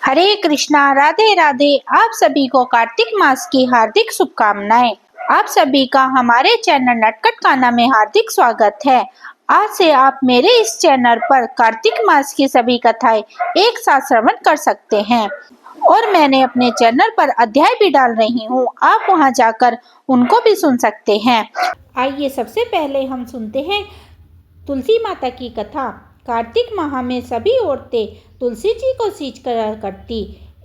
हरे कृष्णा, राधे राधे। आप सभी को कार्तिक मास की हार्दिक शुभकामनाएं। आप सभी का हमारे चैनल नटखट कान्हा में हार्दिक स्वागत है। आज से आप मेरे इस चैनल पर कार्तिक मास की सभी कथाएं एक साथ श्रवण कर सकते हैं और मैंने अपने चैनल पर अध्याय भी डाल रही हूँ, आप वहां जाकर उनको भी सुन सकते हैं। आइए सबसे पहले हम सुनते हैं तुलसी माता की कथा। कार्तिक माह में सभी औरतें तुलसी जी को सींच कर करती।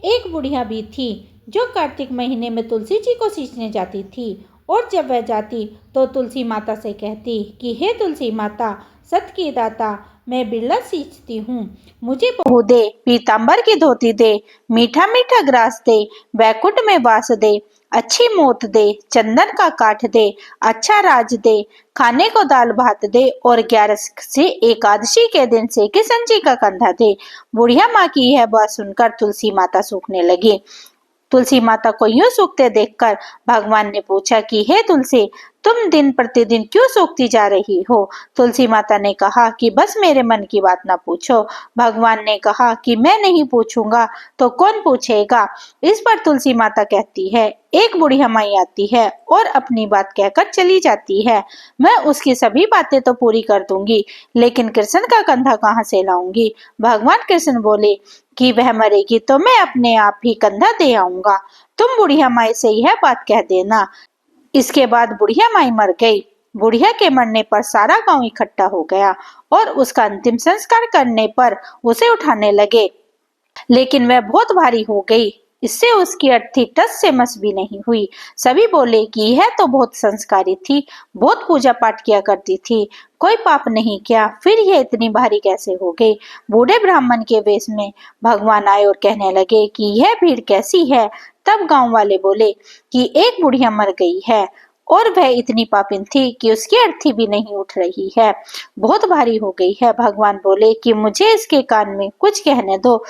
एक बुढ़िया भी थी जो कार्तिक महीने में तुलसी जी को सींचने जाती थी और जब वह जाती तो तुलसी माता से कहती कि हे तुलसी माता, सत की दाता, मैं बिरला सींचती हूँ, मुझे बहू दे, पीताम्बर की धोती दे, मीठा मीठा ग्रास दे, वैकुंठ में वास दे, अच्छी मोत दे, चंदन का काठ दे, अच्छा राज दे, खाने को दाल भात दे और 11 से एकादशी के दिन से किशन जी का कंधा दे। बुढ़िया माँ की यह बात सुनकर तुलसी माता सूखने लगी। तुलसी माता को यूं सूखते देखकर भगवान ने पूछा कि हे तुलसी, तुम दिन प्रतिदिन क्यों सूखती जा रही हो? तुलसी माता ने कहा कि बस मेरे मन की बात ना पूछो। भगवान ने कहा कि मैं नहीं पूछूंगा तो कौन पूछेगा? इस पर तुलसी माता कहती है, एक बुढ़िया माई आती है और अपनी बात कहकर चली जाती है। मैं उसकी सभी बातें तो पूरी कर दूंगी, लेकिन कृष्ण का कंधा कहाँ से लाऊंगी? भगवान कृष्ण बोले कि वह मरेगी तो मैं अपने आप ही कंधा दे आऊंगा। तुम बुढ़िया माई से यह बात कह देना। इसके बाद बुढ़िया माई मर गई। बुढ़िया के मरने पर सारा गांव इकट्ठा हो गया और उसका अंतिम संस्कार करने पर उसे उठाने लगे, लेकिन वह बहुत भारी हो गई। इससे उसकी अर्थी टस से मस भी नहीं हुई। सभी बोले कि यह तो बहुत संस्कारी थी, बहुत पूजा पाठ किया करती थी, कोई पाप नहीं किया, फिर यह इतनी भारी कैसे हो गई? बूढ़े ब्राह्मण के वेश में भगवान आए और कहने लगे कि यह भीड़ कैसी है? तब गांव वाले बोले कि एक बुढ़िया मर गई है और वह इतनी पापिन थी कि उसकी अर्थी भी नहीं उठ रही है, बहुत भारी हो गई है। भगवान बोले कि मुझे इसके कान में कुछ कहने दो,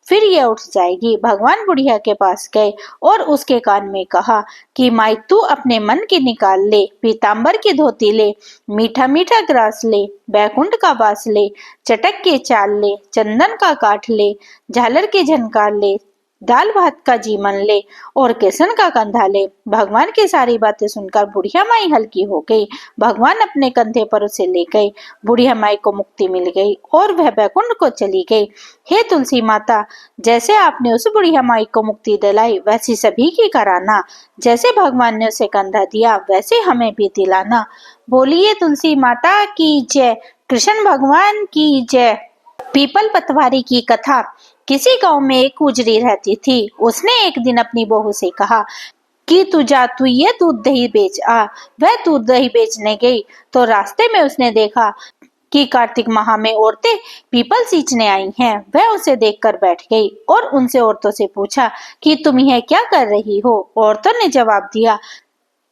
फिर यह उठ जाएगी। भगवान बुढ़िया के पास गए और उसके कान में कहा कि माई, तू अपने मन की निकाल ले, पीताम्बर की धोती ले, मीठा मीठा ग्रास ले, बैकुंठ का बास ले, चटक के चाल ले, चंदन का काठ ले, झालर की झनकार ले, दाल भात का जीवन ले और किशन का कंधा ले। भगवान की सारी बातें सुनकर बुढ़िया माई हल्की हो गई। भगवान अपने कंधे पर उसे ले गए। बुढ़िया माई को मुक्ति मिल गई और वह बैकुंठ को चली गई। हे तुलसी माता, जैसे आपने उस बुढ़िया माई को मुक्ति दिलाई वैसी सभी की कराना। जैसे भगवान ने उसे कंधा दिया वैसे हमें भी दिलाना। बोलिए तुलसी माता की जय, कृष्ण भगवान की जय। पीपल पतवारी की कथा। किसी गांव में एक गुजरी रहती थी। उसने एक दिन अपनी बहू से कहा कि तू ये दूध दही बेच आ। वह दूध दही बेचने गई तो रास्ते में उसने देखा कि कार्तिक माह में औरतें पीपल सींचने आई हैं। वह उसे देखकर बैठ गई और उनसे औरतों से पूछा कि तुम यह क्या कर रही हो? औरतों ने जवाब दिया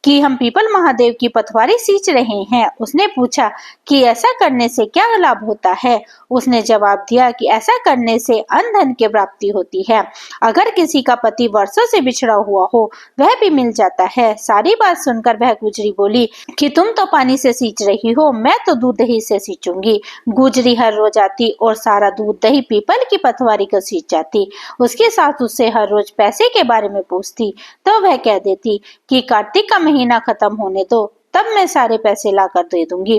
कि हम पीपल महादेव की पतवारी सींच रहे हैं। उसने पूछा कि ऐसा करने से क्या लाभ होता है? उसने जवाब दिया कि ऐसा करने से अन्न धन की प्राप्ति होती है। अगर किसी का पति वर्षों से बिछड़ा हुआ हो वह भी मिल जाता है। सारी बात सुनकर वह गुजरी बोली कि तुम तो पानी से सींच रही हो, मैं तो दूध दही से सींचूंगी। गुजरी हर रोज आती और सारा दूध दही पीपल की पतवारी को सींच जाती। उसके साथ उससे हर रोज पैसे के बारे में पूछती तो वह कह देती कि कार्तिक का महीना खत्म होने दो, तब मैं सारे पैसे लाकर दे दूंगी।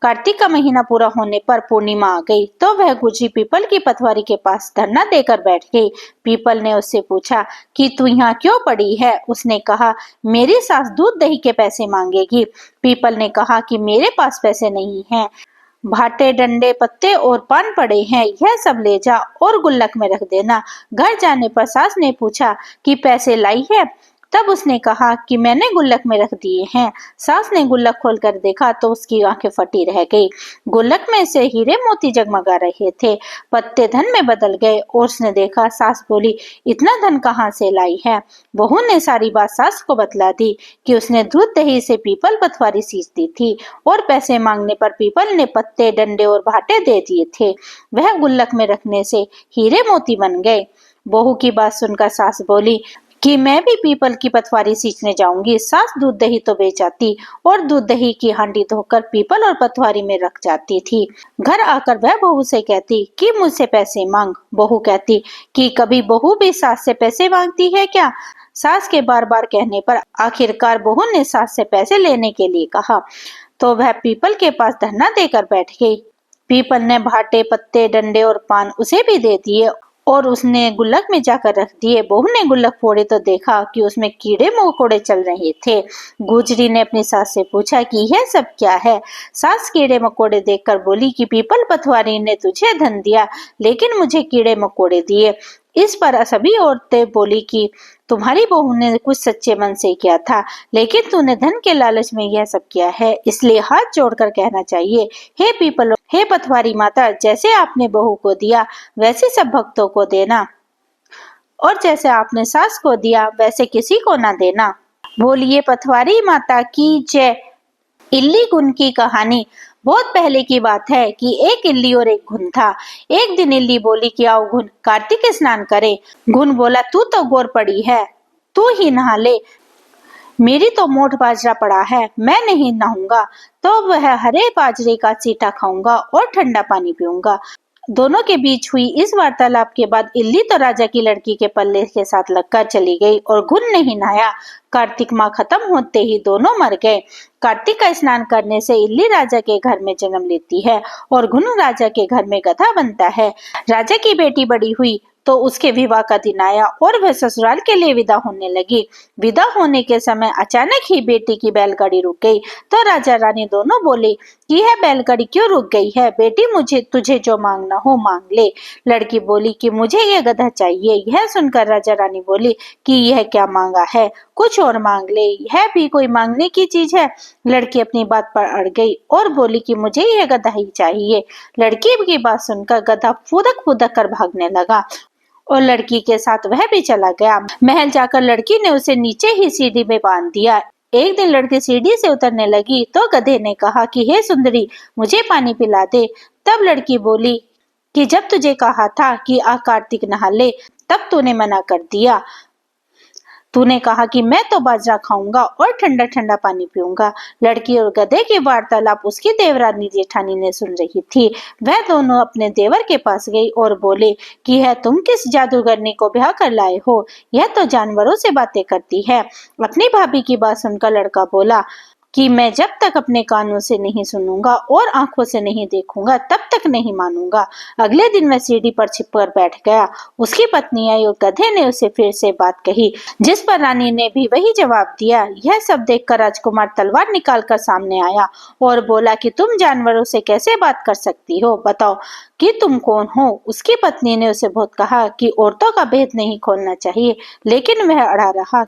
कार्तिक का महीना पूरा होने पर पूर्णिमा आ गई तो वह गुजरी पीपल की पतवारी के पास धरना देकर बैठ गई। पीपल ने उससे पूछा कि तू यहाँ क्यों पड़ी है? उसने कहा, मेरी सास दूध दही के पैसे मांगेगी। पीपल ने कहा कि मेरे पास पैसे नहीं हैं, भाटे डंडे पत्ते और पान पड़े हैं, यह सब ले जा और गुल्लक में रख देना। घर जाने पर सास ने पूछा कि पैसे लाई है? तब उसने कहा कि मैंने गुल्लक में रख दिए हैं। सास ने गुल्लक खोलकर देखा तो उसकी आंखें फटी रह गई। गुल्लक में से हीरे मोती जगमगा रहे थे। पत्ते धन में बदल गए और उसने देखा। सास बोली, इतना धन कहाँ से लाई है? बहू ने सारी बात सास को बतला दी कि उसने दूध दही से पीपल पतवारी सींचती थी और पैसे मांगने पर पीपल ने पत्ते डंडे और भाटे दे दिए थे। वह गुल्लक में रखने से हीरे मोती बन गए। बहू की बात सुनकर सास बोली कि मैं भी पीपल की पतवारी सींचने जाऊंगी। सास दूध दही तो बेच आती और दूध दही की हांडी धोकर पीपल और पतवारी में रख जाती थी। घर आकर वह बहू से कहती कि मुझसे पैसे मांग। बहू कहती कि कभी बहू भी सास से पैसे मांगती है क्या? सास के बार बार कहने पर आखिरकार बहू ने सास से पैसे लेने के लिए कहा तो वह पीपल के पास धरना देकर बैठ गई। पीपल ने भाटे, पत्ते, डंडे और पान उसे भी दे दिए और उसने गुल्लक में जाकर रख दिए। बहू ने गुल्लक फोड़े तो देखा कि उसमें कीड़े मकोड़े चल रहे थे। गुजरी ने अपनी सास से पूछा कि यह सब क्या है? सास कीड़े मकोड़े देखकर बोली कि पीपल पतवारी ने तुझे धन दिया, लेकिन मुझे कीड़े मकोड़े दिए। इस पर सभी औरतें बोली कि तुम्हारी बहू ने कुछ सच्चे मन से किया था, लेकिन तूने धन के लालच में यह सब किया है, इसलिए हाथ जोड़कर कहना चाहिए, हे पीपल, हे पतवारी माता, जैसे आपने बहू को दिया वैसे सब भक्तों को देना, और जैसे आपने सास को दिया वैसे किसी को ना देना। बोलिए पतवारी माता की जय। इल्ली घुन की कहानी। बहुत पहले की बात है कि एक इल्ली और एक घुन था। एक दिन इल्ली बोली कि आओ घुन, कार्तिक स्नान करें। घुन बोला तू तो गोर पड़ी है, तू ही नहा ले, मेरी तो मोट बाजरा पड़ा है, मैं नहीं नहाऊंगा। तो वह हरे बाजरे का सीटा खाऊंगा और ठंडा पानी पीऊंगा। दोनों के बीच हुई इस वार्तालाप के बाद इल्ली तो राजा की लड़की के पल्ले के साथ लगकर चली गई और घुन नहीं नहाया। कार्तिक माह खत्म होते ही दोनों मर गए। कार्तिक का स्नान करने से इल्ली राजा के घर में जन्म लेती है और घुन राजा के घर में गधा बनता है। राजा की बेटी बड़ी हुई तो उसके विवाह का दिन आया और वह ससुराल के लिए विदा होने लगी। विदा होने के समय अचानक ही बेटी की बैलगाड़ी रुक गई। तो राजा रानी दोनों बोले कि यह बैलगाड़ी क्यों रुक गई है? बेटी, मुझे तुझे जो मांगना हो मांग ले। लड़की बोली कि मुझे यह गधा चाहिए। यह सुनकर राजा रानी बोली कि यह क्या मांगा है, कुछ और मांग ले, यह भी कोई मांगने की चीज है? लड़की अपनी बात पर अड़ गई और बोली कि मुझे यह गधा ही चाहिए। लड़की की बात सुनकर गधा फुदक फुदक कर भागने लगा और लड़की के साथ वह भी चला गया। महल जाकर लड़की ने उसे नीचे ही सीढ़ी में बांध दिया। एक दिन लड़की सीढ़ी से उतरने लगी तो गधे ने कहा कि हे सुंदरी, मुझे पानी पिला दे। तब लड़की बोली कि जब तुझे कहा था कि आ कार्तिक नहा ले, तब तूने मना कर दिया। तूने कहा कि मैं तो बाजरा खाऊंगा और ठंडा ठंडा पानी पीऊंगा। लड़की और गधे की वार्तालाप उसकी देवरानी जेठानी ने सुन रही थी। वह दोनों अपने देवर के पास गई और बोले कि है तुम किस जादूगरनी को ब्याह कर लाए हो? यह तो जानवरों से बातें करती है। अपनी भाभी की बात सुनकर लड़का बोला कि मैं जब तक अपने कानों से नहीं सुनूंगा और आंखों से नहीं देखूंगा तब तक नहीं मानूंगा। अगले दिन वह सीढ़ी पर छिपकर बैठ गया। उसकी पत्नी आई और गधे ने उसे फिर से बात कही, जिस पर रानी ने भी वही जवाब दिया। यह सब देखकर राजकुमार तलवार निकालकर सामने आया और बोला कि तुम जानवरों से कैसे बात कर सकती हो? बताओ कि तुम कौन हो? उसकी पत्नी ने उसे बहुत कहा कि औरतों का भेद नहीं खोलना चाहिए, लेकिन वह अड़ा रहा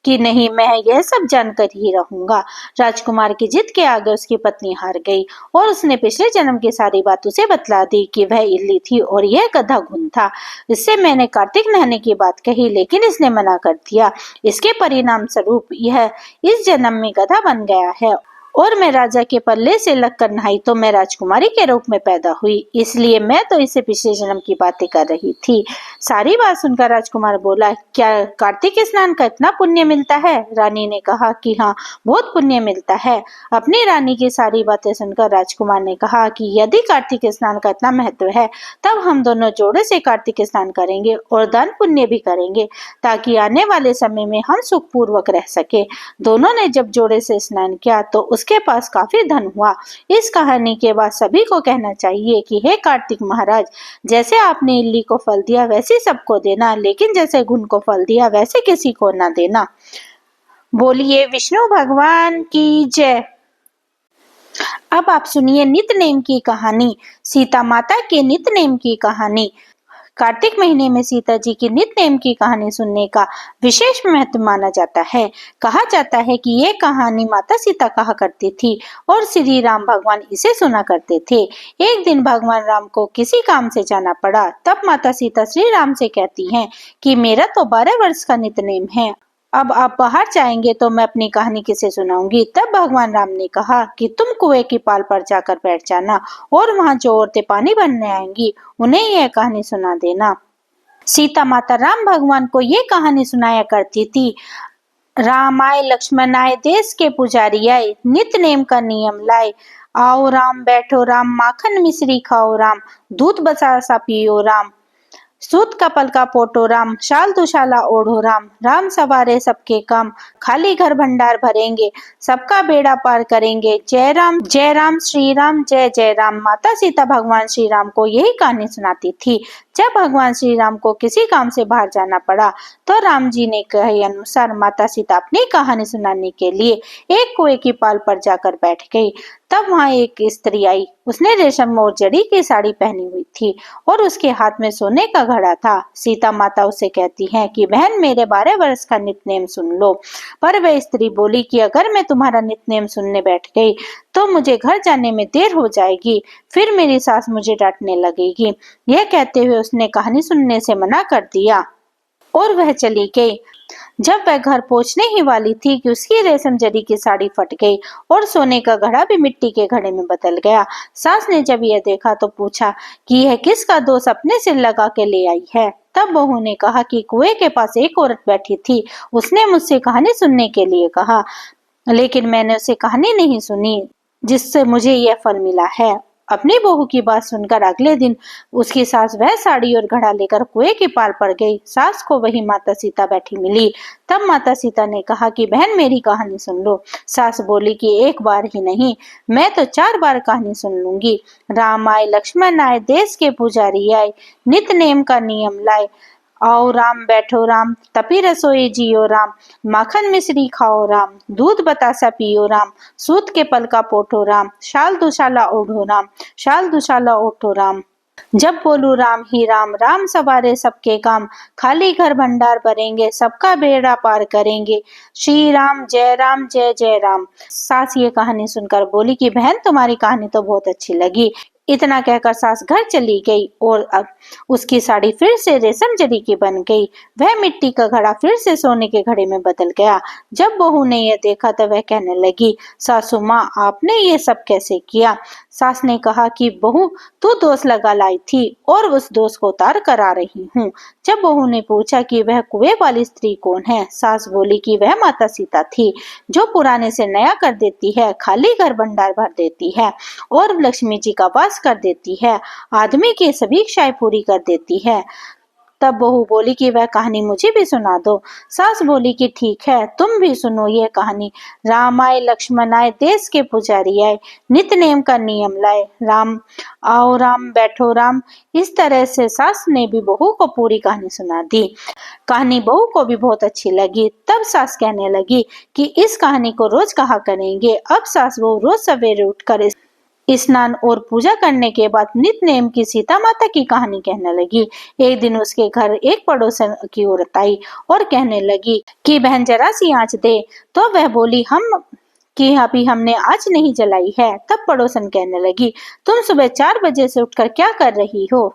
कि नहीं, मैं यह सब जानकर ही रहूंगा। राजकुमार की जिद के आगे उसकी पत्नी हार गई और उसने पिछले जन्म की सारी बात उसे बतला दी कि वह इल्ली थी और यह गधा घुन था। इससे मैंने कार्तिक नहाने की बात कही, लेकिन इसने मना कर दिया। इसके परिणाम स्वरूप यह इस जन्म में गधा बन गया है और मैं राजा के पल्ले से लगकर नहाई तो मैं राजकुमारी के रूप में पैदा हुई, इसलिए मैं तो इसे पिछले जन्म की बातें कर रही थी। सारी बात सुनकर राजकुमार बोला, क्या कार्तिक स्नान का इतना पुण्य मिलता है? रानी ने कहा कि हाँ, बहुत पुण्य मिलता है। अपनी रानी की सारी बातें सुनकर राजकुमार ने कहा कि यदि कार्तिक स्नान का इतना महत्व है, तब हम दोनों जोड़े से कार्तिक स्नान करेंगे और दान पुण्य भी करेंगे, ताकि आने वाले समय में हम सुखपूर्वक रह सके। दोनों ने जब जोड़े से स्नान किया तो उसके पास काफी धन हुआ। इस कहानी के बाद सभी को कहना चाहिए कि हे कार्तिक महाराज, जैसे आपने इल्ली को फल दिया वैसे सबको देना, लेकिन जैसे घुन को फल दिया वैसे किसी को ना देना। बोलिए विष्णु भगवान की जय। अब आप सुनिए नित्यनेम की कहानी, सीता माता के नित्यनेम की कहानी। कार्तिक महीने में सीता जी की नित्यनेम की कहानी सुनने का विशेष महत्व माना जाता है। कहा जाता है कि ये कहानी माता सीता कहा करती थी और श्री राम भगवान इसे सुना करते थे। एक दिन भगवान राम को किसी काम से जाना पड़ा। तब माता सीता श्री राम से कहती हैं कि मेरा तो 12 वर्ष का नित्यनेम है, अब आप बाहर जाएंगे तो मैं अपनी कहानी किसे सुनाऊंगी? तब भगवान राम ने कहा कि तुम कुएं की पाल पर जाकर बैठ जाना और वहां जो औरतें पानी भरने आएंगी उन्हें यह कहानी सुना देना। सीता माता राम भगवान को ये कहानी सुनाया करती थी। राम आए लक्ष्मण आए देश के पुजारी आए, नित नेम का नियम लाए। आओ राम बैठो राम, माखन मिश्री खाओ राम, दूध बतासा पियो राम, सूत का पलका पोटो राम, शाल दुशाला ओढ़ो राम। राम सवारे सबके काम, खाली घर भंडार भरेंगे, सबका बेड़ा पार करेंगे। जय राम श्री राम, जय जय राम। माता सीता भगवान श्री राम को यही कहानी सुनाती थी। जब भगवान श्री राम को किसी काम से बाहर जाना पड़ा तो राम जी ने कहे अनुसार माता सीता अपनी कहानी सुनाने के लिए एक कुएं की पाल पर जाकर बैठ गई। तब वहां एक स्त्री आई। उसने रेशम और जड़ी की साड़ी पहनी हुई थी और उसके हाथ में सोने का घड़ा था। सीता माता उसे कहती है कि बहन, मेरे 12 वर्ष का नित्य सुन लो। पर वह स्त्री बोली कि अगर मैं तुम्हारा नित्य सुनने बैठ गई तो मुझे घर जाने में देर हो जाएगी, फिर मेरी सास मुझे डांटने लगेगी। यह कहते हुए उसने कहानी सुनने से मना कर दिया और वह चली गई। जब वह घर पहुंचने ही वाली थी कि उसकी रेशम जरी की साड़ी फट गई और सोने का घड़ा भी मिट्टी के घड़े में बदल गया। सास ने जब यह देखा तो पूछा कि यह किसका दोष अपने सिर लगा के ले आई है। तब बहू ने कहा कि कुएं के पास एक औरत बैठी थी, उसने मुझसे कहानी सुनने के लिए कहा, लेकिन मैंने उसे कहानी नहीं सुनी जिससे मुझे यह फल मिला है। अपनी बहू की बात सुनकर अगले दिन उसकी सास वह साड़ी और घड़ा लेकर कुएं के पार पड़ गई। सास को वही माता सीता बैठी मिली। तब माता सीता ने कहा कि बहन, मेरी कहानी सुन लो। सास बोली कि एक बार ही नहीं, मैं तो 4 बार कहानी सुन लूंगी। राम आए लक्ष्मण आए देश के पुजारी आए, नित नेम का नियम लाए। आओ राम बैठो राम, तपी रसोई जियो राम, माखन मिश्री खाओ राम, दूध बतासा पियो राम, सूत के पलका पोटो राम, शाल दुशाला ओढ़ो राम, शाल दुशाला ओढ़ो राम। जब बोलू राम ही राम, राम सवारे सबके काम, खाली घर भंडार भरेंगे, सबका बेड़ा पार करेंगे। श्री राम जय जय राम। सास ये कहानी सुनकर बोली कि बहन, तुम्हारी कहानी तो बहुत अच्छी लगी। इतना कहकर सास घर चली गई और अब उसकी साड़ी फिर से रेशम जरी की बन गई। वह मिट्टी का घड़ा फिर से सोने के घड़े में बदल गया। जब बहू ने यह देखा तो वह कहने लगी, सासू माँ, आपने ये सब कैसे किया? सास ने कहा कि बहू, तू दोष लगा लाई थी और उस दोष को उतार कर आ रही हूँ। जब बहू ने पूछा कि वह कुएं वाली स्त्री कौन है, सास बोली कि वह माता सीता थी, जो पुराने से नया कर देती है, खाली घर भंडार भर देती है और लक्ष्मी जी का वास कर देती है, आदमी की सभी इच्छाएं पूरी कर देती है। तब बहू बोली कि वह कहानी मुझे भी सुना दो। सास बोली कि ठीक है, तुम भी सुनो ये कहानी। राम आए लक्ष्मण आए देश के पुजारी आए, नित नेम का नियम लाए। राम आओ राम बैठो राम। इस तरह से सास ने भी बहू को पूरी कहानी सुना दी। कहानी बहू को भी बहुत अच्छी लगी। तब सास कहने लगी कि इस कहानी को रोज कहा करेंगे। अब सास बहू रोज सवेरे उठकर स्नान और पूजा करने के बाद नित्य नेम की सीता माता की कहानी कहने लगी। एक दिन उसके घर एक पड़ोसन की औरत आई और कहने लगी कि बहन, जरा सी आंच दे। तो वह बोली कि अभी हमने आंच नहीं जलाई है। तब पड़ोसन कहने लगी, तुम सुबह 4 बजे से उठकर क्या कर रही हो?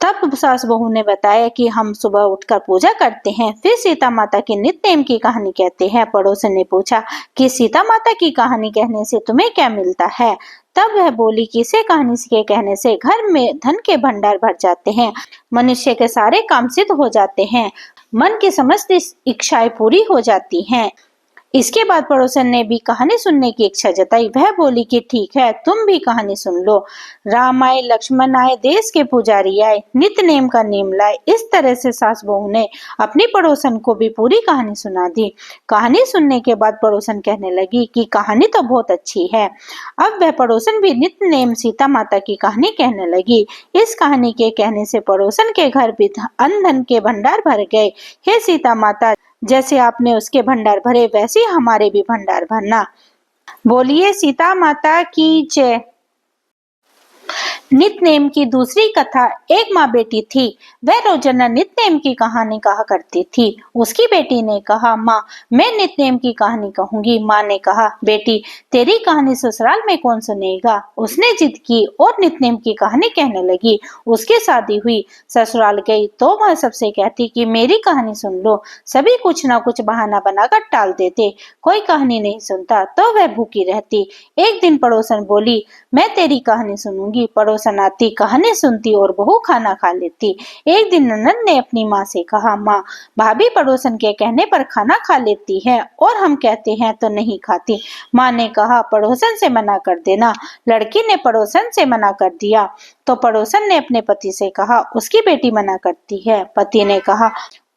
तब सास बहू ने बताया कि हम सुबह उठकर पूजा करते हैं, फिर सीता माता की नित्य नेम की कहानी कहते हैं। पड़ोसन ने पूछा कि सीता माता की कहानी कहने से तुम्हें क्या मिलता है? तब वह बोली कि इसे कहानी के कहने से घर में धन के भंडार भर जाते हैं, मनुष्य के सारे काम सिद्ध हो जाते हैं, मन की समस्त इच्छाएं पूरी हो जाती हैं। इसके बाद पड़ोसन ने भी कहानी सुनने की इच्छा जताई। वह बोली कि ठीक है, तुम भी कहानी सुन लो। राम आए लक्ष्मण आए देश के पुजारी आए, नित्य नेम का नियम लाए। इस तरह से सास बहू ने अपनी पड़ोसन को भी पूरी कहानी सुना दी। कहानी सुनने के बाद पड़ोसन कहने लगी कि कहानी तो बहुत अच्छी है। अब वह पड़ोसन भी नित्य नेम सीता माता की कहानी कहने लगी। इस कहानी के कहने से पड़ोसन के घर भी अन्न धन के भंडार भर गए। हे सीता माता, जैसे आपने उसके भंडार भरे, वैसे ही हमारे भी भंडार भरना। बोलिए सीता माता की जय। नित्य नेम की दूसरी कथा। एक माँ बेटी थी। वह रोजाना नित्य नेम की कहानी कहा करती थी। उसकी बेटी ने कहा, माँ, मैं नित्य नेम की कहानी कहूंगी। माँ ने कहा, बेटी, तेरी कहानी ससुराल में कौन सुनेगा? उसने जिद की और नित्य नेम की कहानी कहने लगी। उसकी शादी हुई, ससुराल गई तो वह सबसे कहती कि मेरी कहानी सुन लो। सभी कुछ ना कुछ बहाना बनाकर टाल देते, कोई कहानी नहीं सुनता तो वह भूखी रहती। एक दिन पड़ोसन बोली, मैं तेरी कहानी सुनूंगी। होगी। पड़ोसन आती, कहानी सुनती और बहू खाना खा लेती। एक दिन ननद ने अपनी माँ से कहा, माँ, भाभी पड़ोसन के कहने पर खाना खा लेती है और हम कहते हैं तो नहीं खाती। माँ ने कहा, पड़ोसन से मना कर देना। लड़की ने पड़ोसन से मना कर दिया तो पड़ोसन ने अपने पति से कहा, उसकी बेटी मना करती है। पति ने कहा,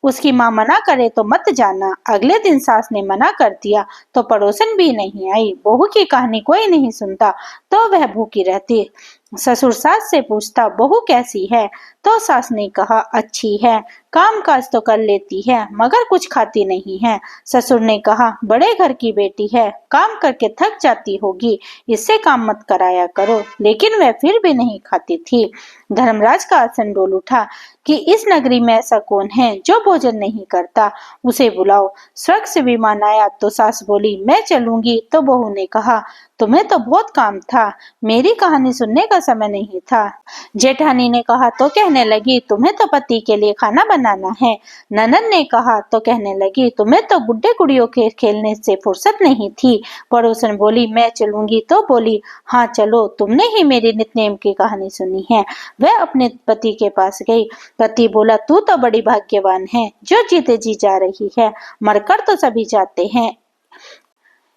उसकी माँ मना करे तो मत जाना। अगले दिन सास ने मना कर दिया तो पड़ोसन भी नहीं आई। बहू की कहानी कोई नहीं सुनता तो वह भूखी रहती। ससुर सास से पूछता, बहू कैसी है? तो सास ने कहा, अच्छी है, काम काज तो कर लेती है मगर कुछ खाती नहीं है। ससुर ने कहा, बड़े घर की बेटी है, काम करके थक जाती होगी, इससे काम मत कराया करो। लेकिन वह फिर भी नहीं खाती थी। धर्मराज का आसन डोल उठा कि इस नगरी में ऐसा कौन है जो भोजन नहीं करता, उसे बुलाओ। स्वर्ग से विमान आया तो सास बोली, मैं चलूंगी। तो बहू ने कहा, तुम्हें तो बहुत काम था, मेरी कहानी सुनने का समय नहीं था। जेठानी ने कहा तो कहने लगी, तुम्हें तो पति के लिए खाना बनाना है। ननद ने कहा तो कहने लगी, तुम्हें तो गुड्डे गुड़ियों के खेलने से फुर्सत नहीं थी। पड़ोसन बोली, मैं चलूंगी। तो बोली, हाँ चलो, तुमने ही मेरी नित्यनेम की कहानी सुनी है। वह अपने पति के पास गई। पति बोला, तू तो बड़ी भाग्यवान है जो जीते जी जा रही है, मरकर तो सभी जाते हैं।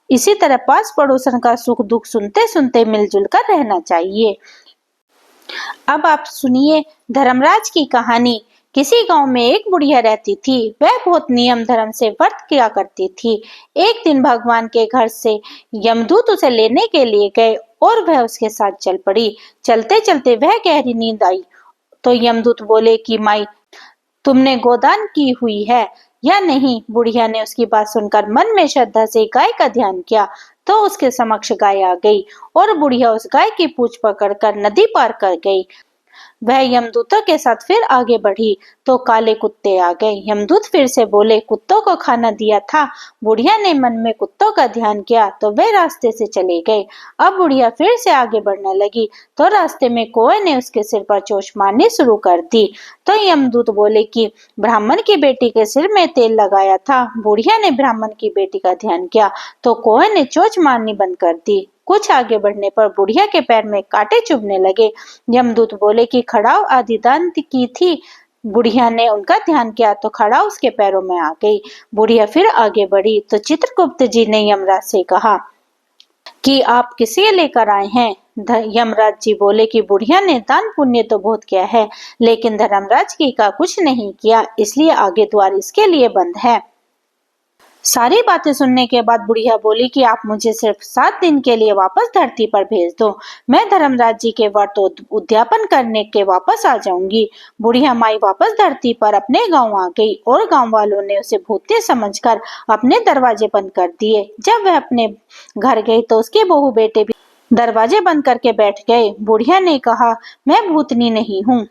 इसी तरह पास पड़ोसन का सुख दुख सुनते सुनते मिलजुल कर रहना चाहिए। अब आप सुनिए धर्मराज की कहानी। किसी गांव में एक बुढ़िया रहती थी। वह बहुत नियम धर्म से व्रत किया करती थी। एक दिन भगवान के घर से यमदूत उसे लेने के लिए गए और वह उसके साथ चल पड़ी। चलते चलते वह गहरी नींद आई तो यमदूत बोले कि माई, तुमने गोदान की हुई है या नहीं? बुढ़िया ने उसकी बात सुनकर मन में श्रद्धा से गाय का ध्यान किया तो उसके समक्ष गाय आ गई और बुढ़िया उस गाय की पूंछ पकड़कर नदी पार कर गई। वह यमदूतों के साथ फिर आगे बढ़ी तो काले कुत्ते आ गए। यमदूत फिर से बोले, कुत्तों को खाना दिया था। बुढ़िया ने मन में कुत्तों का ध्यान किया तो वे रास्ते से चले गए। अब बुढ़िया फिर से आगे बढ़ने लगी तो रास्ते में कौए ने उसके सिर पर चोंच मारनी शुरू कर दी। तो यमदूत बोले कि ब्राह्मण की बेटी के सिर में तेल लगाया था। बुढ़िया ने ब्राह्मण की बेटी का ध्यान किया तो कौए ने चोंच मारनी बंद कर दी। कुछ आगे बढ़ने पर बुढ़िया के पैर में कांटे चुभने लगे। यमदूत बोले कि खड़ाऊ आदि दान की थी। बुढ़िया ने उनका ध्यान किया तो खड़ाऊ उसके पैरों में आ गई। बुढ़िया फिर आगे बढ़ी तो चित्रगुप्त जी ने यमराज से कहा कि आप किसे लेकर आए हैं? यमराज जी बोले कि बुढ़िया ने दान पुण्य तो बहुत किया है लेकिन धर्मराज की का कुछ नहीं किया, इसलिए आगे द्वार इसके लिए बंद है। सारी बातें सुनने के बाद बुढ़िया बोली कि आप मुझे सिर्फ 7 दिन के लिए वापस धरती पर भेज दो, मैं धर्मराज जी के व्रत उद्यापन करने के वापस आ जाऊंगी। बुढ़िया माई वापस धरती पर अपने गांव आ गई और गांव वालों ने उसे भूतनी समझकर अपने दरवाजे बंद कर दिए। जब वह अपने घर गई तो उसके बहू बेटे भी दरवाजे बंद करके बैठ गए। बुढ़िया ने कहा, मैं भूतनी नहीं हूँ,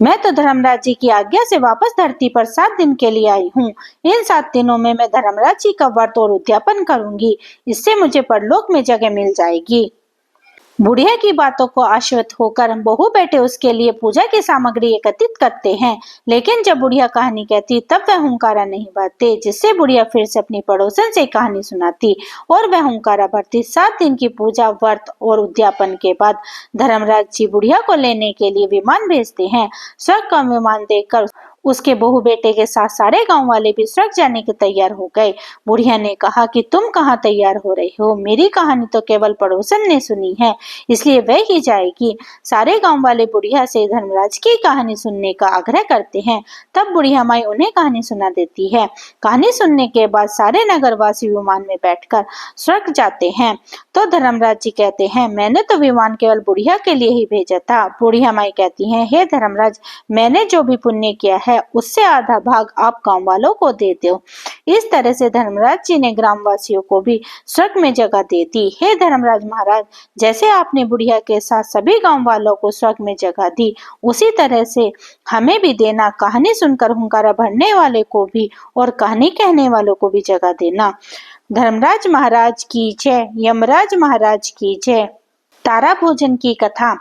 मैं तो धर्मराज जी की आज्ञा से वापस धरती पर 7 दिन के लिए आई हूँ। इन 7 दिनों में मैं धर्मराज जी का व्रत और उद्यापन करूंगी, इससे मुझे परलोक में जगह मिल जाएगी। बुढ़िया की बातों को आश्वस्त होकर बहू बेटे उसके लिए पूजा की सामग्री एकत्रित करते हैं, लेकिन जब बुढ़िया कहानी कहती तब वह हुंकारा नहीं भरते, जिससे बुढ़िया फिर से अपनी पड़ोसन से कहानी सुनाती और वह हुंकारा भरती। 7 दिन की पूजा व्रत और उद्यापन के बाद धर्मराज जी बुढ़िया को लेने के लिए विमान भेजते हैं। स्वर्ग का विमान देखकर उसके बहू बेटे के साथ सारे गांव वाले भी स्वर्ग जाने के तैयार हो गए। बुढ़िया ने कहा कि तुम कहाँ तैयार हो रहे हो? मेरी कहानी तो केवल पड़ोसन ने सुनी है, इसलिए वह ही जाएगी। सारे गांव वाले बुढ़िया से धर्मराज की कहानी सुनने का आग्रह करते हैं। तब बुढ़िया माई उन्हें कहानी सुना देती है। कहानी सुनने के बाद सारे नगरवासी विमान में बैठकर स्वर्ग जाते हैं। तो धर्मराज जी कहते हैं, मैंने तो विमान केवल बुढ़िया के लिए ही भेजा था। बुढ़िया माई कहती है, हे धर्मराज, मैंने जो भी पुण्य किया है उससे आधा भाग आप गांव वालों को दे दो। इस तरह से धर्मराज जी ने ग्रामवासियों को भी स्वर्ग में जगह दे दी। हे धर्मराज महाराज, जैसे आपने बुढ़िया के साथ सभी गांव वालों को स्वर्ग में जगह दी, उसी तरह से हमें भी देना। कहानी सुनकर हुंकारा भरने वाले को भी और कहानी कहने वालों को भी जगह देना। धर्मराज महाराज की जय। यमराज महाराज की जय। तारा भोजन की कथा।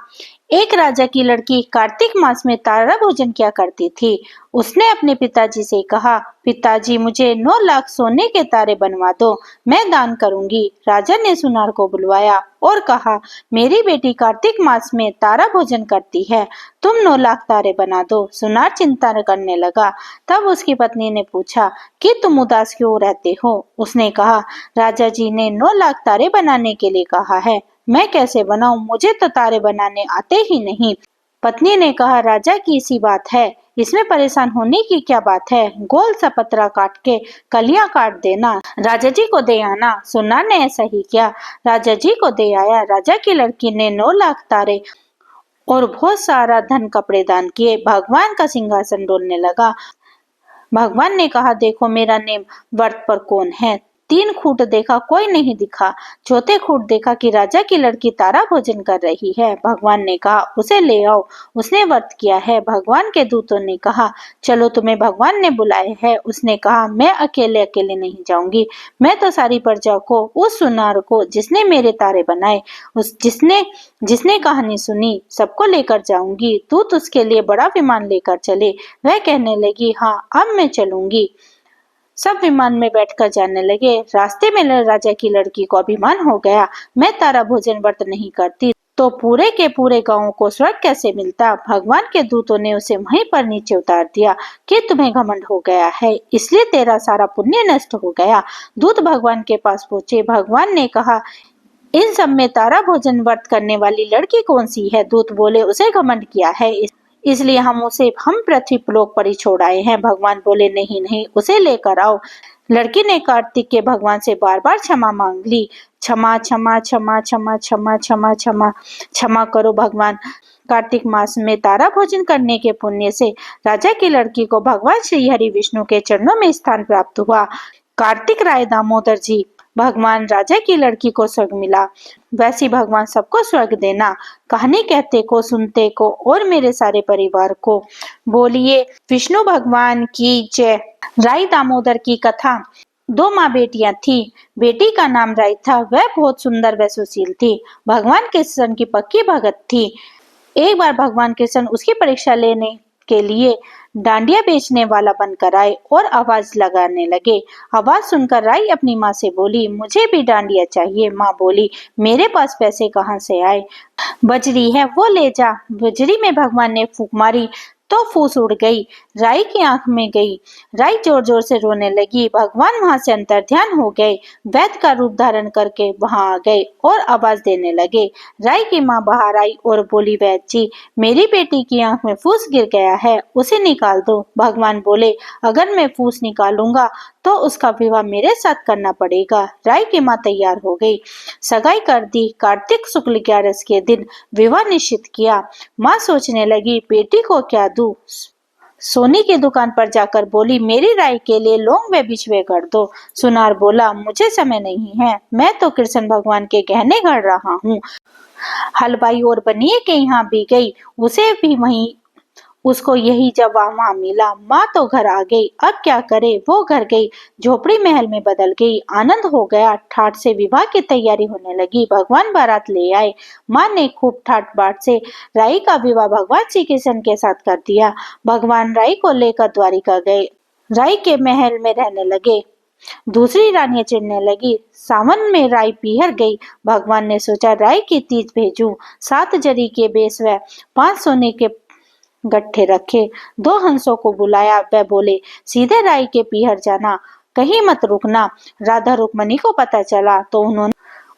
एक राजा की लड़की कार्तिक मास में तारा भोजन किया करती थी। उसने अपने पिताजी से कहा, पिताजी मुझे 9 लाख सोने के तारे बनवा दो, मैं दान करूंगी। राजा ने सुनार को बुलवाया और कहा, मेरी बेटी कार्तिक मास में तारा भोजन करती है, तुम 9 लाख तारे बना दो। सुनार चिंता करने लगा। तब उसकी पत्नी ने पूछा कि तुम उदास क्यों रहते हो? उसने कहा, राजा जी ने 9 लाख तारे बनाने के लिए कहा है, मैं कैसे बनाऊं? मुझे तो तारे बनाने आते ही नहीं। पत्नी ने कहा, राजा की सी बात है, इसमें परेशान होने की क्या बात है? गोल सा पतरा काट के कलियां काट देना, राजा जी को दे आना। सुनार ने ऐसा ही किया, राजा जी को दे आया। राजा की लड़की ने 9 लाख तारे और बहुत सारा धन कपड़े दान किए। भगवान का सिंहासन डोलने लगा। भगवान ने कहा, देखो मेरा नेम व्रत पर कौन है? 3 खूंट देखा, कोई नहीं दिखा। चौथे खूंट देखा कि राजा की लड़की तारा भोजन कर रही है। भगवान ने कहा, उसे ले आओ, उसने व्रत किया है। भगवान के दूतों ने कहा, चलो तुम्हें भगवान ने बुलाए है। उसने कहा, मैं अकेले अकेले नहीं जाऊंगी, मैं तो सारी प्रजा को, उस सुनार को जिसने मेरे तारे बनाए, उस जिसने जिसने कहानी सुनी, सबको लेकर जाऊंगी। दूत उसके लिए बड़ा विमान लेकर चले। वह कहने लगी, हाँ अब मैं चलूंगी। सब विमान में बैठकर जाने लगे। रास्ते में राजा की लड़की को अभिमान हो गया, मैं तारा भोजन व्रत नहीं करती तो पूरे के पूरे गांव को स्वर्ग कैसे मिलता? भगवान के दूतों ने उसे वहीं पर नीचे उतार दिया कि तुम्हें घमंड हो गया है, इसलिए तेरा सारा पुण्य नष्ट हो गया। दूत भगवान के पास पहुंचे। भगवान ने कहा, इन सब में तारा भोजन व्रत करने वाली लड़की कौन सी है? दूत बोले, उसे घमंड किया है, इसलिए हम पृथ्वी लोक पर ही छोड़ आए हैं। भगवान बोले, नहीं नहीं, उसे लेकर आओ। लड़की ने कार्तिक के भगवान से बार बार क्षमा मांग ली। क्षमा क्षमा क्षमा क्षमा क्षमा क्षमा क्षमा क्षमा करो भगवान। कार्तिक मास में तारा भोजन करने के पुण्य से राजा की लड़की को भगवान श्री हरि विष्णु के चरणों में स्थान प्राप्त हुआ। कार्तिक राय दामोदर जी, भगवान राजा की लड़की को स्वर्ग मिला, वैसी भगवान सबको स्वर्ग देना। कहानी कहते को, सुनते को और मेरे सारे परिवार को बोलिए विष्णु भगवान की जय। राय दामोदर की कथा। 2 माँ बेटियां थी। बेटी का नाम राय था, वह बहुत सुंदर व सुशील थी। भगवान कृष्ण की पक्की भगत थी। एक बार भगवान कृष्ण उसकी परीक्षा लेने के लिए डांडिया बेचने वाला बनकर आए और आवाज लगाने लगे। आवाज सुनकर राई अपनी माँ से बोली, मुझे भी डांडिया चाहिए। माँ बोली, मेरे पास पैसे कहाँ से आए? बजरी है, वो ले जा। बजरी में भगवान ने फूंक मारी तो फूस उड़ गई, राई की आंख में गई। राई जोर जोर से रोने लगी। भगवान वहां से अंतर्ध्यान हो गए, वैद्य का रूप धारण करके वहां आ गए और आवाज देने लगे। राई की माँ बाहर आई और बोली, वैद्य जी, मेरी बेटी की आंख में फूस गिर गया है, उसे निकाल दो। भगवान बोले, अगर मैं फूस निकालूंगा तो उसका विवाह मेरे साथ करना पड़ेगा। राई की माँ तैयार हो गई, सगाई कर दी। कार्तिक शुक्ल 11 के दिन विवाह निश्चित किया। माँ सोचने लगी, बेटी को क्या दूं? सोनी की दुकान पर जाकर बोली, मेरी राय के लिए लौंग व बिछवे कर दो। सुनार बोला, मुझे समय नहीं है, मैं तो कृष्ण भगवान के गहने गढ़ रहा हूँ। हलवाई और बनिए के यहाँ भी गई, उसे भी वहीं उसको यही जवाब वहां मिला। माँ तो घर आ गई, अब क्या करे? वो घर गई, झोपड़ी महल में बदल गई। आनंद हो गया, ठाट से विवाह की तैयारी होने लगी। भगवान बारात ले आए। माँ ने खूब ठाट बाट से राई का विवाह भगवान श्री कृष्ण के साथ कर दिया। भगवान राई को लेकर द्वारिका गए, राई के महल में रहने लगे। दूसरी रानियां चिढ़ने लगी। सावन में राई पीहर गई। भगवान ने सोचा, राई की तीज भेजूं। 7 जरी के बेस व 5 सोने के गट्ठे रखे। 2 हंसों को बुलाया। वह बोले, सीधे राई के पीहर जाना, कहीं मत रुकना। राधा रुक्मणी को पता चला तो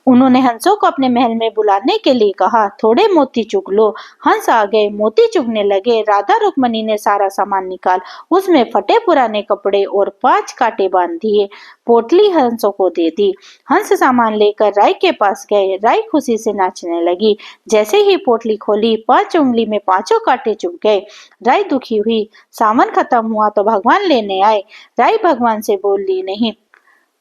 उन्होंने हंसों को अपने महल में बुलाने के लिए कहा, थोड़े मोती चुग लो। हंस आ गए, मोती चुगने लगे। राधा रुक्मणी ने सारा सामान निकाल उसमें फटे पुराने कपड़े और 5 कांटे बांध दिए। पोटली हंसों को दे दी। हंस सामान लेकर राय के पास गए। राय खुशी से नाचने लगी। जैसे ही पोटली खोली, 5 उंगली में 5 कांटे चुभ गए। राय दुखी हुई। सावन खत्म हुआ तो भगवान लेने आए। राय भगवान से बोली नहीं,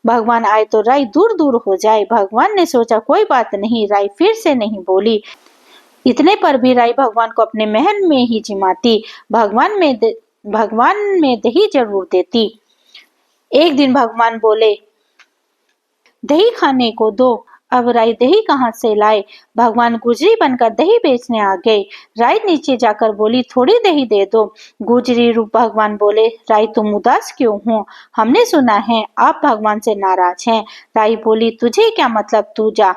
भगवान आए तो राई दूर दूर हो जाए। भगवान ने सोचा, कोई बात नहीं। राई फिर से नहीं बोली। इतने पर भी राई भगवान को अपने महल में ही जिमाती, भगवान में दही जरूर देती। एक दिन भगवान बोले, दही खाने को दो। अब राई दही कहाँ से लाए? भगवान गुजरी बनकर दही बेचने आ गए। राई नीचे जाकर बोली, थोड़ी दही दे दो। गुजरी रूप भगवान बोले, राई तुम उदास क्यों हो? हमने सुना है आप भगवान से नाराज हैं। राई बोली, तुझे क्या मतलब, तू जा।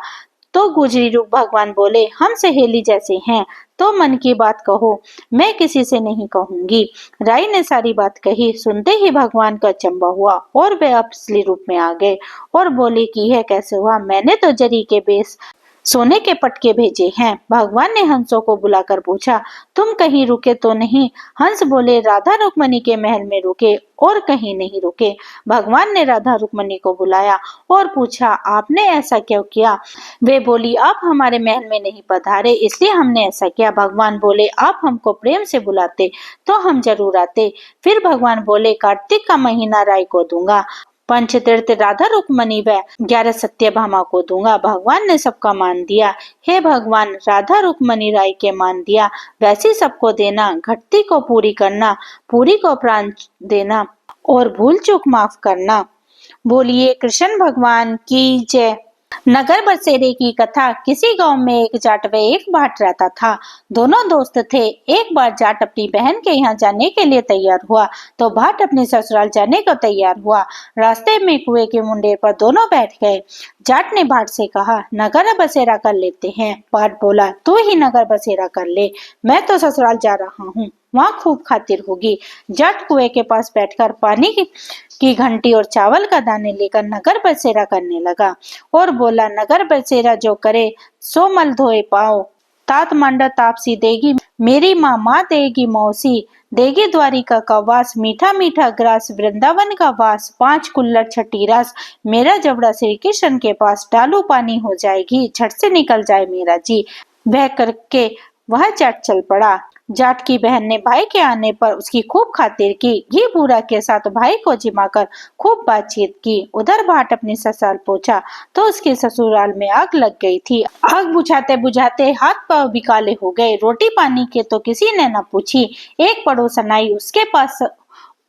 तो गुजरी रूप भगवान बोले, हम सहेली जैसे हैं, तो मन की बात कहो, मैं किसी से नहीं कहूंगी। राई ने सारी बात कही। सुनते ही भगवान का अचंभा हुआ और वे असली रूप में आ गए और बोले कि यह कैसे हुआ? मैंने तो जरी के बेस सोने के पटके भेजे हैं। भगवान ने हंसों को बुलाकर पूछा, तुम कहीं रुके तो नहीं? हंस बोले, राधा रुक्मणी के महल में रुके और कहीं नहीं रुके। भगवान ने राधा रुक्मणी को बुलाया और पूछा, आपने ऐसा क्यों किया? वे बोली, आप हमारे महल में नहीं पधारे इसलिए हमने ऐसा किया। भगवान बोले, आप हमको प्रेम से बुलाते तो हम जरूर आते। फिर भगवान बोले, कार्तिक का महीना राय को दूंगा, पंचतीर्थ राधा रुक्मणी व 11 सत्यभामा को दूंगा। भगवान ने सबका मान दिया। हे भगवान, राधा रुक्मणी राय के मान दिया, वैसे सबको देना, घटती को पूरी करना, पूरी को प्राण देना और भूल चूक माफ करना। बोलिए कृष्ण भगवान की जय। नगर बसेरे की कथा। किसी गांव में एक जाट व एक भाट रहता था। दोनों दोस्त थे। एक बार जाट अपनी बहन के यहाँ जाने के लिए तैयार हुआ तो भाट अपने ससुराल जाने को तैयार हुआ। रास्ते में कुएं के मुंडे पर दोनों बैठ गए। जाट ने भाट से कहा, नगर बसेरा कर लेते हैं। भाट बोला, तू ही नगर बसेरा कर ले, मैं तो ससुराल जा रहा हूँ, वहाँ खूब खातिर होगी। जाट कुएं के पास बैठकर पानी की घंटी और चावल का दाने लेकर नगर बसेरा करने लगा और बोला, नगर बसेरा जो करे सो मल धोए पाओ, तात मंडा तापसी देगी मेरी माँ, माँ देगी मौसी, देगी द्वारिका का वास, मीठा मीठा ग्रास वृंदावन का वास, 5 कुल्लड़ छठी रस, मेरा जबड़ा श्री कृष्ण के पास, डालू पानी हो जाएगी, झट से निकल जाए मेरा जी। वह करके वह जाट चल पड़ा। जाट की बहन ने भाई के आने पर उसकी खूब खातिर की। घी बूरा के साथ भाई को जिमाकर खूब बातचीत की। उधर भाट अपनी ससुराल पहुंचा तो उसके ससुराल में आग लग गई थी। आग बुझाते बुझाते हाथ पांव भी काले हो गए। रोटी पानी के तो किसी ने न पूछी। एक पड़ोसन आई उसके पास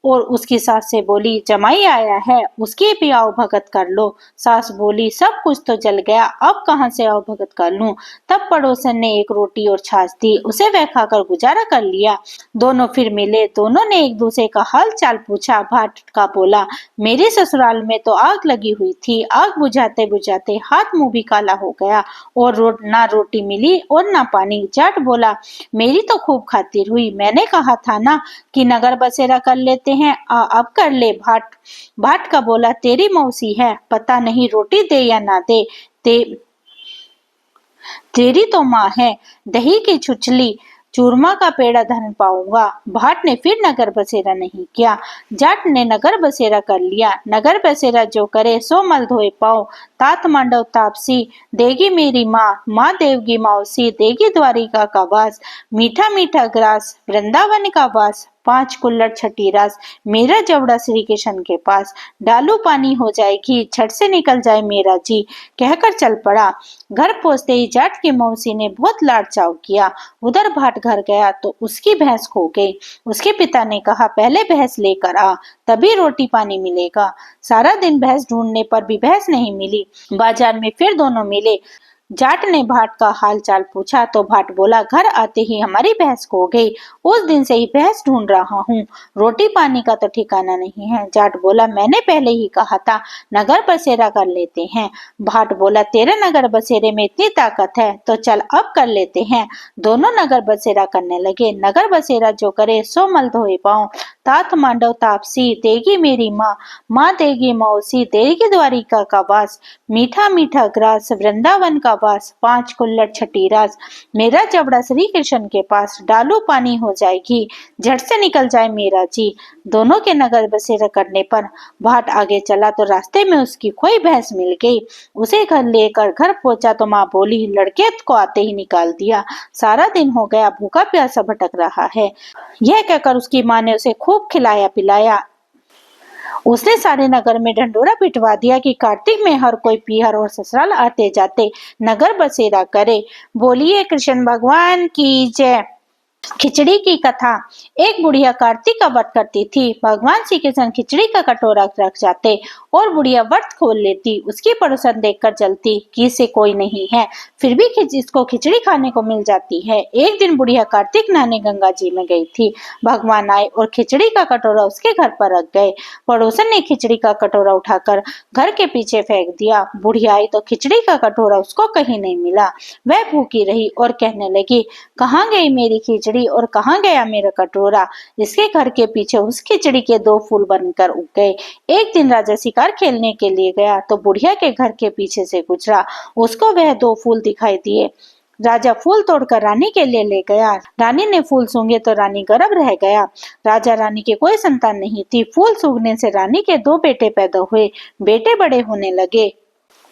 और उसकी सास से बोली, जमाई आया है, उसकी भी आओ भगत कर लो। सास बोली, सब कुछ तो जल गया, अब कहाँ से आओ भगत कर लूं। तब पड़ोसन ने एक रोटी और छाछ दी, उसे वह खाकर गुजारा कर लिया। दोनों फिर मिले। दोनों ने एक दूसरे का हाल चाल पूछा। भाट का बोला, मेरे ससुराल में तो आग लगी हुई थी, आग बुझाते बुझाते हाथ मुंह भी काला हो गया और ना रोटी मिली और ना पानी। जाट बोला, मेरी तो खूब खातिर हुई, मैंने कहा था ना कि नगर बसेरा कर लेते हैं, अब कर ले। भाट का बोला, तेरी मौसी है, पता नहीं रोटी दे या ना दे, तेरी तो माँ है, दही की छुछली चूरमा का पेड़ा धन पाऊंगा। भाट ने फिर नगर बसेरा नहीं किया। जाट ने नगर बसेरा कर लिया। नगर बसेरा जो करे सो मल धोए पाओ, तात मांडव तापसी, देगी मेरी माँ, माँ देवगी मौसी, देगी द्वारिका का वास, मीठा मीठा ग्रास वृंदावन का वास, 5 कुल्लड़ छठी रास, मेरा जबड़ा श्री कृष्ण के पास, डालू पानी हो जाएगी, झट से निकल जाए मेरा जी, कहकर चल पड़ा। घर पहुंचते ही जाट की मौसी ने बहुत लाड चाव किया। उधर भाट घर गया तो उसकी भैंस खो गई। उसके पिता ने कहा, पहले भैंस लेकर आ, तभी रोटी पानी मिलेगा। सारा दिन भैंस ढूंढने पर भी भैंस नहीं मिली। बाजार में फिर दोनों मिले। जाट ने भाट का हाल चाल पूछा तो भाट बोला, घर आते ही हमारी भैंस खो गई, उस दिन से ही भैंस ढूंढ रहा हूँ, रोटी पानी का तो ठिकाना नहीं है। जाट बोला, मैंने पहले ही कहा था नगर बसेरा कर लेते हैं। भाट बोला, तेरे नगर बसेरे में इतनी ताकत है तो चल अब कर लेते हैं। दोनों नगर बसेरा करने लगे। नगर बसेरा जो करे सो मल धोए पाओ, तात मांडव तापसी, देगी मेरी माँ, माँ देगी मौसी, देगी द्वारिका का वास, मीठा मीठा ग्रास वृंदावन का वास, 5 कुल्लड़ छठी रास, मेरा जबड़ा श्री कृष्ण के पास, डालू पानी हो जाएगी, झट से निकल जाए मेरा जी। दोनों के नगर बसेरा करने पर भाट आगे चला तो रास्ते में उसकी खोई भैंस मिल गई। उसे घर लेकर घर पहुंचा तो माँ बोली, लड़के को आते ही निकाल दिया, सारा दिन हो गया भूखा प्यासा भटक रहा है। यह कहकर उसकी माँ ने उसे खूब खिलाया पिलाया। उसने सारे नगर में ढंढोरा पिटवा दिया कि कार्तिक में हर कोई पीहर और ससुराल आते जाते नगर बसेरा करे। बोलिए कृष्ण भगवान की जय। खिचड़ी की कथा। एक बुढ़िया कार्तिक का व्रत करती थी। भगवान श्री कृष्ण खिचड़ी का कटोरा रख जाते और बुढ़िया व्रत खोल लेती। उसकी पड़ोसन देखकर जलती कि इसे कोई नहीं है, फिर भी इसको खिचड़ी खाने को मिल जाती है। एक दिन बुढ़िया कार्तिक नहाने गंगा जी में गई थी। भगवान आए और खिचड़ी का कटोरा उसके घर पर रख गए। पड़ोसन ने खिचड़ी का कटोरा उठाकर घर के पीछे फेंक दिया। बुढ़िया आई तो खिचड़ी का कटोरा उसको कहीं नहीं मिला। वह भूखी रही और कहने लगी, कहाँ गई मेरी खिचड़ी और कहाँ गया मेरा कटोरा। इसके घर के पीछे उस खिचड़ी के 2 फूल बनकर उग गए। एक दिन राजा शिकार खेलने के लिए गया तो बुढ़िया के घर के पीछे से गुजरा। उसको वह 2 फूल दिखाई दिए। राजा फूल तोड़कर रानी के लिए ले गया। रानी ने फूल सूंघे तो रानी गर्भ रह गया। राजा रानी के कोई संतान नहीं थी। फूल सूंघने से रानी के 2 बेटे पैदा हुए। बेटे बड़े होने लगे।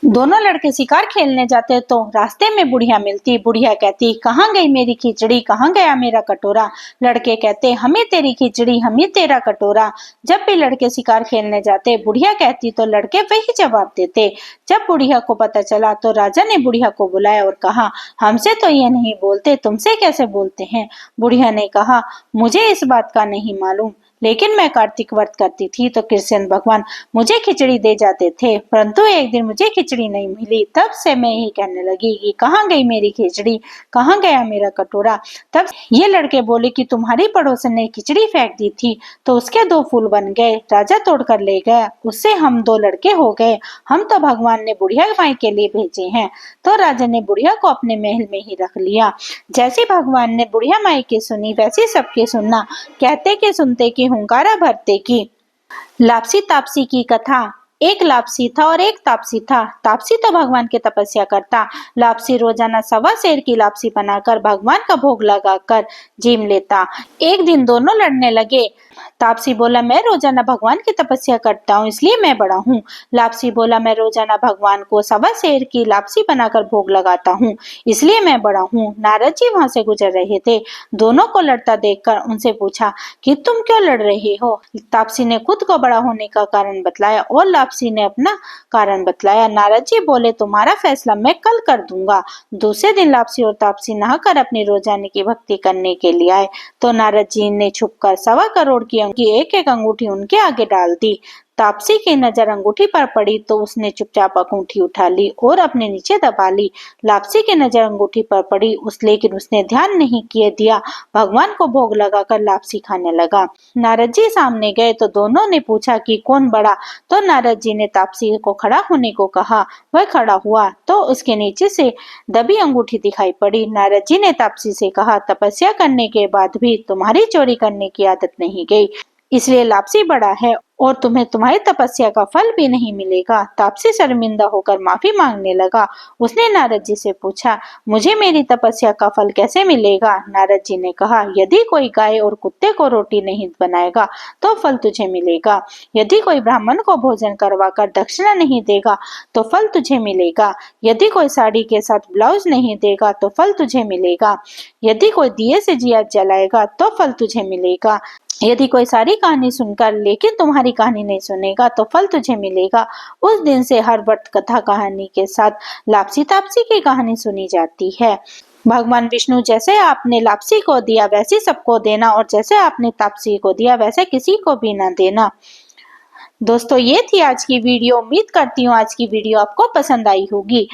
दोनों लड़के शिकार खेलने जाते तो रास्ते में बुढ़िया मिलती। बुढ़िया कहती, कहाँ गई मेरी खिचड़ी, कहाँ गया मेरा कटोरा। लड़के कहते, हमें तेरी खिचड़ी, हमें तेरा कटोरा। जब भी लड़के शिकार खेलने जाते बुढ़िया कहती तो लड़के वही जवाब देते। जब बुढ़िया को पता चला तो राजा ने बुढ़िया को बुलाया और कहा, हमसे तो ये नहीं बोलते, तुमसे कैसे बोलते हैं। बुढ़िया ने कहा, मुझे इस बात का नहीं मालूम, लेकिन मैं कार्तिक व्रत करती थी तो कृष्ण भगवान मुझे खिचड़ी दे जाते थे, परंतु एक दिन मुझे खिचड़ी नहीं मिली। तब से मैं यही कहने लगी कि कहाँ गई मेरी खिचड़ी, कहाँ गया मेरा कटोरा। तब ये लड़के बोले कि तुम्हारी पड़ोसन ने खिचड़ी फेंक दी थी तो उसके 2 फूल बन गए। राजा तोड़कर ले गया, उससे हम 2 लड़के हो गए। हम तो भगवान ने बुढ़िया माई के लिए भेजे हैं। तो राजा ने बुढ़िया को अपने महल में ही रख लिया। जैसे भगवान ने बुढ़िया माई की सुनी वैसे सबके सुनना। कहते कि सुनते की हुंकारा भरते की। लापसी तापसी की कथा। एक लापसी था और एक तापसी था। तापसी तो भगवान की तपस्या करता। लापसी रोजाना 1.25 सेर की लापसी बनाकर भगवान का भोग लगाकर जीम लेता। एक दिन दोनों लड़ने लगे। तापसी बोला, मैं रोजाना भगवान की तपस्या करता हूँ इसलिए मैं बड़ा हूँ। लापसी बोला, मैं रोजाना भगवान को 1.25 सेर की लापसी बनाकर भोग लगाता हूँ इसलिए मैं बड़ा हूँ। नारद जी वहां से गुजर रहे थे। दोनों को लड़ता देखकर उनसे पूछा कि तुम क्यों लड़ रहे हो। तापसी ने खुद को बड़ा होने का कारण बतलाया और लापसी ने अपना कारण बतलाया। नारद जी बोले, तुम्हारा फैसला मैं कल कर दूंगा। दूसरे दिन लापसी और तापसी नहाकर अपनी रोजाने की भक्ति करने के लिए आए तो नारद जी ने छुपकर 1.25 करोड़ की एक अंगूठी उनके आगे डाल दी। तापसी की नजर अंगूठी पर पड़ी तो उसने चुपचाप अंगूठी उठा ली और अपने नीचे दबा ली। लापसी की नजर अंगूठी पर पड़ी लेकिन उसने ध्यान नहीं किए दिया। भगवान को भोग लगाकर लापसी खाने लगा। नारद जी सामने गए तो दोनों ने पूछा कि कौन बड़ा। तो नारद जी ने तापसी को खड़ा होने को कहा। वह खड़ा हुआ तो उसके नीचे से दबी अंगूठी दिखाई पड़ी। नारद जी ने तापसी से कहा, तपस्या करने के बाद भी तुम्हारी चोरी करने की आदत नहीं गई, इसलिए लापसी बड़ा है और तुम्हें तुम्हारी तपस्या का फल भी नहीं मिलेगा। तापसी शर्मिंदा होकर माफी मांगने लगा। उसने नारद जी से पूछा, मुझे मेरी तपस्या का फल कैसे मिलेगा। नारद जी ने कहा, यदि कोई गाय और कुत्ते को रोटी नहीं बनाएगा तो फल तुझे मिलेगा। यदि कोई ब्राह्मण को भोजन करवाकर दक्षिणा नहीं देगा तो फल तुझे मिलेगा। यदि कोई साड़ी के साथ ब्लाउज नहीं देगा तो फल तुझे मिलेगा। यदि कोई दिए से दिया जलाएगा तो फल तुझे मिलेगा। यदि कोई सारी कहानी सुनकर लेकिन तुम्हारी कहानी नहीं सुनेगा तो फल तुझे मिलेगा। उस दिन से हर व्रत कथा कहानी के साथ लापसी तापसी की कहानी सुनी जाती है। भगवान विष्णु, जैसे आपने लापसी को दिया वैसे सबको देना और जैसे आपने तापसी को दिया वैसे किसी को भी न देना। दोस्तों, ये थी आज की वीडियो। उम्मीद करती हूँ आज की वीडियो आपको पसंद आई होगी।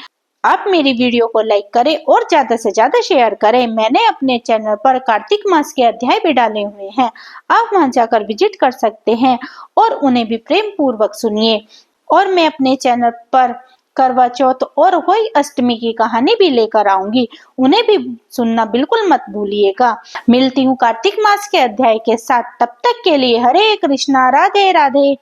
आप मेरी वीडियो को लाइक करें और ज्यादा से ज्यादा शेयर करें। मैंने अपने चैनल पर कार्तिक मास के अध्याय भी डाले हुए हैं, आप वहां जाकर विजिट कर सकते हैं और उन्हें भी प्रेम पूर्वक सुनिए। और मैं अपने चैनल पर करवा चौथ और होली अष्टमी की कहानी भी लेकर आऊंगी, उन्हें भी सुनना बिल्कुल मत भूलिएगा। मिलती हूँ कार्तिक मास के अध्याय के साथ, तब तक के लिए हरे कृष्णा, राधे राधे।